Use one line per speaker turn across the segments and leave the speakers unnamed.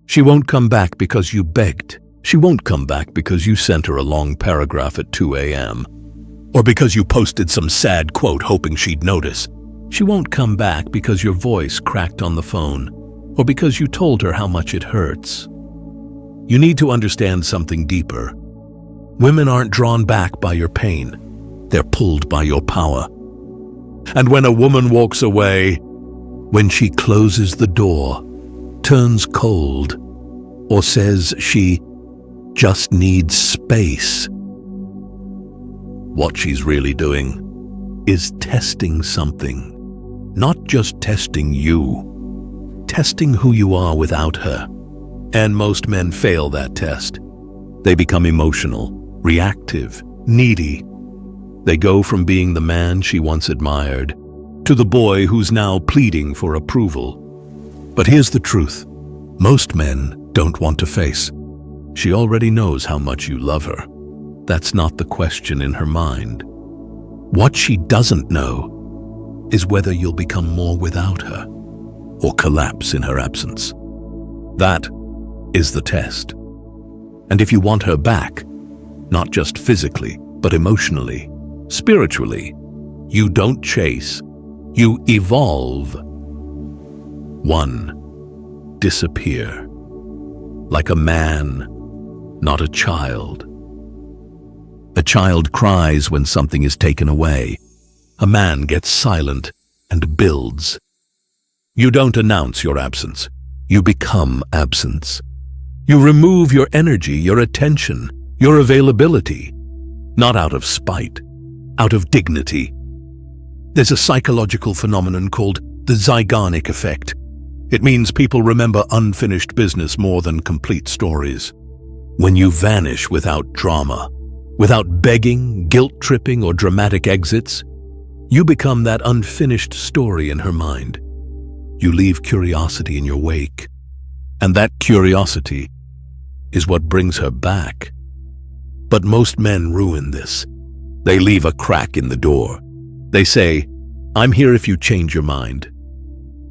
She won't come back because you begged. She won't come back because you sent her a long paragraph at 2 a.m. or because you posted some sad quote hoping she'd notice. She won't come back because your voice cracked on the phone or because you told her how much it hurts. You need to understand something deeper. Women aren't drawn back by your pain. They're pulled by your power. And when a woman walks away, when she closes the door, turns cold, or says she just needs space, what she's really doing is testing something. Not just testing you, testing who you are without her. And most men fail that test. They become emotional, reactive, needy. They go from being the man she once admired to the boy who's now pleading for approval. But here's the truth. Most men don't want to face. She already knows how much you love her. That's not the question in her mind. What she doesn't know is whether you'll become more without her or collapse in her absence. That is the test. And if you want her back, not just physically, but emotionally, spiritually, you don't chase, you evolve. 1. Disappear. Like a man, not a child. A child cries when something is taken away. A man gets silent and builds. You don't announce your absence. You become absence. You remove your energy, your attention, your availability, not out of spite, out of dignity. There's a psychological phenomenon called the Zeigarnik effect. It means people remember unfinished business more than complete stories. When you vanish without drama, without begging, guilt-tripping, or dramatic exits, you become that unfinished story in her mind. You leave curiosity in your wake, and that curiosity is what brings her back. But most men ruin this. They leave a crack in the door. They say, "I'm here if you change your mind."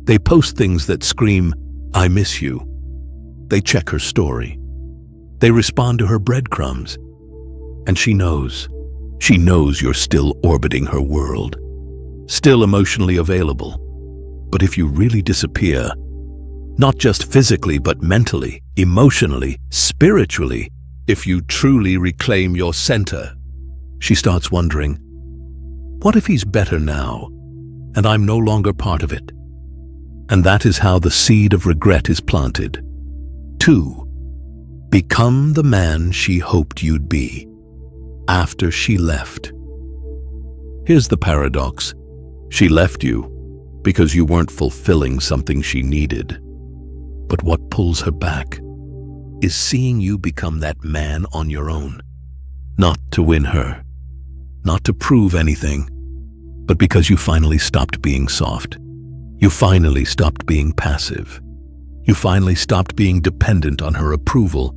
They post things that scream, "I miss you." They check her story. They respond to her breadcrumbs. And she knows. She knows you're still orbiting her world, still emotionally available. But if you really disappear, not just physically, but mentally, emotionally, spiritually, if you truly reclaim your center, she starts wondering, what if he's better now, and I'm no longer part of it? And that is how the seed of regret is planted. 2. Become the man she hoped you'd be after she left. Here's the paradox. She left you because you weren't fulfilling something she needed. But what pulls her back is seeing you become that man on your own. Not to win her, not to prove anything, but because you finally stopped being soft. You finally stopped being passive. You finally stopped being dependent on her approval.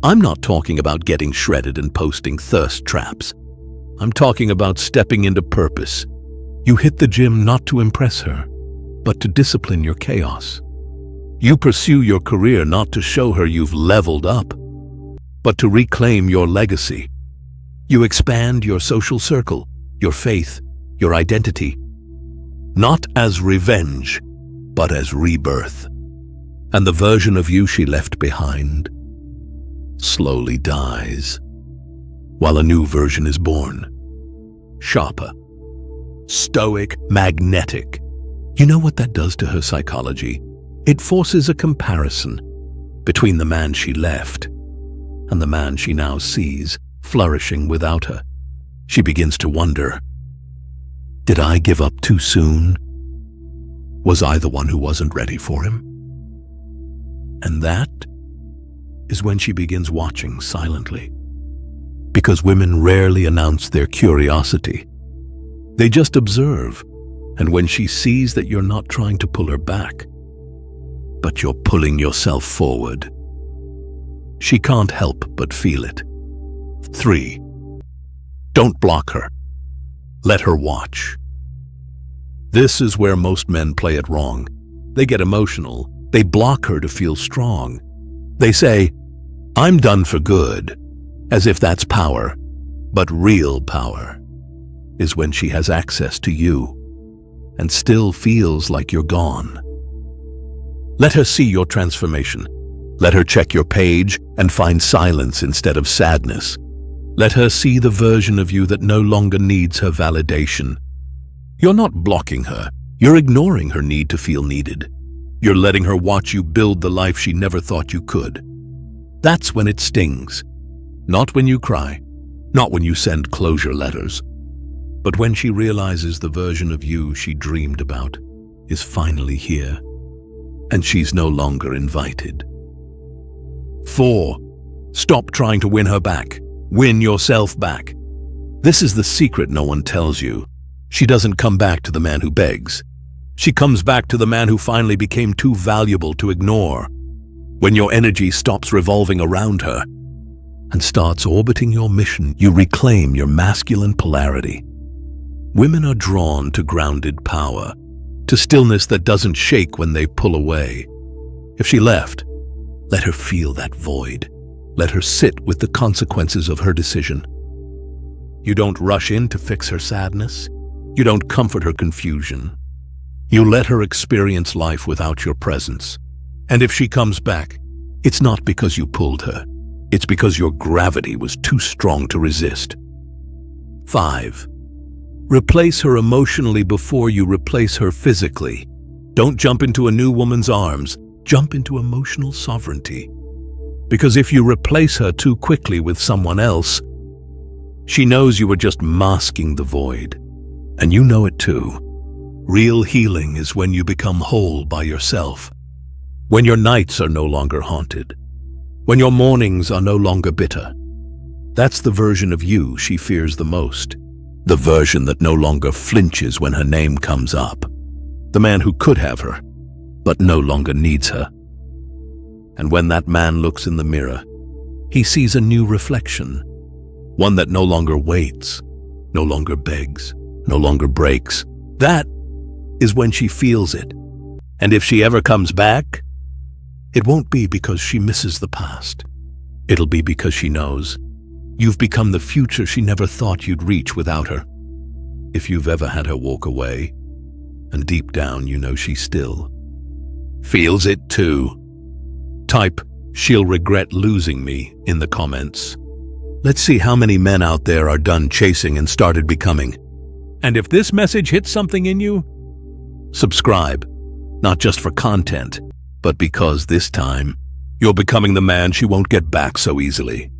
I'm not talking about getting shredded and posting thirst traps. I'm talking about stepping into purpose. You hit the gym not to impress her, but to discipline your chaos. You pursue your career not to show her you've leveled up, but to reclaim your legacy. You expand your social circle, your faith, your identity, not as revenge, but as rebirth. And the version of you she left behind slowly dies, while a new version is born. Sharper, stoic, magnetic. You know what that does to her psychology? It forces a comparison between the man she left and the man she now sees flourishing without her. She begins to wonder, did I give up too soon? Was I the one who wasn't ready for him? And that is when she begins watching silently. Because women rarely announce their curiosity. They just observe, and when she sees that you're not trying to pull her back, but you're pulling yourself forward, she can't help but feel it. 3. Don't block her. Let her watch. This is where most men play it wrong. They get emotional, They block her to feel strong. They say, "I'm done for good," as if that's power. But real power is when she has access to you and still feels like you're gone. Let her see your transformation. Let her check your page and find silence instead of sadness. Let her see the version of you that no longer needs her validation. You're not blocking her. You're ignoring her need to feel needed. You're letting her watch you build the life she never thought you could. That's when it stings. Not when you cry, not when you send closure letters, but when she realizes the version of you she dreamed about is finally here, and she's no longer invited. 4. Stop trying to win her back. Win yourself back. This is the secret no one tells you. She doesn't come back to the man who begs. She comes back to the man who finally became too valuable to ignore. When your energy stops revolving around her and starts orbiting your mission, you reclaim your masculine polarity. Women are drawn to grounded power, to stillness that doesn't shake when they pull away. If she left, let her feel that void. Let her sit with the consequences of her decision. You don't rush in to fix her sadness. You don't comfort her confusion. You let her experience life without your presence. And if she comes back, it's not because you pulled her. It's because your gravity was too strong to resist. 5. Replace her emotionally before you replace her physically. Don't jump into a new woman's arms. Jump into emotional sovereignty. Because if you replace her too quickly with someone else, she knows you were just masking the void. And you know it too. Real healing is when you become whole by yourself. When your nights are no longer haunted. When your mornings are no longer bitter. That's the version of you she fears the most. The version that no longer flinches when her name comes up. The man who could have her, but no longer needs her. And when that man looks in the mirror, he sees a new reflection. One that no longer waits, no longer begs, no longer breaks. That is when she feels it. And if she ever comes back, it won't be because she misses the past. It'll be because she knows you've become the future she never thought you'd reach without her. If you've ever had her walk away, and deep down you know she still feels it too, type "she'll regret losing me" in the comments. Let's see how many men out there are done chasing and started becoming. And if this message hits something in you, subscribe, not just for content, but because this time you're becoming the man she won't get back so easily.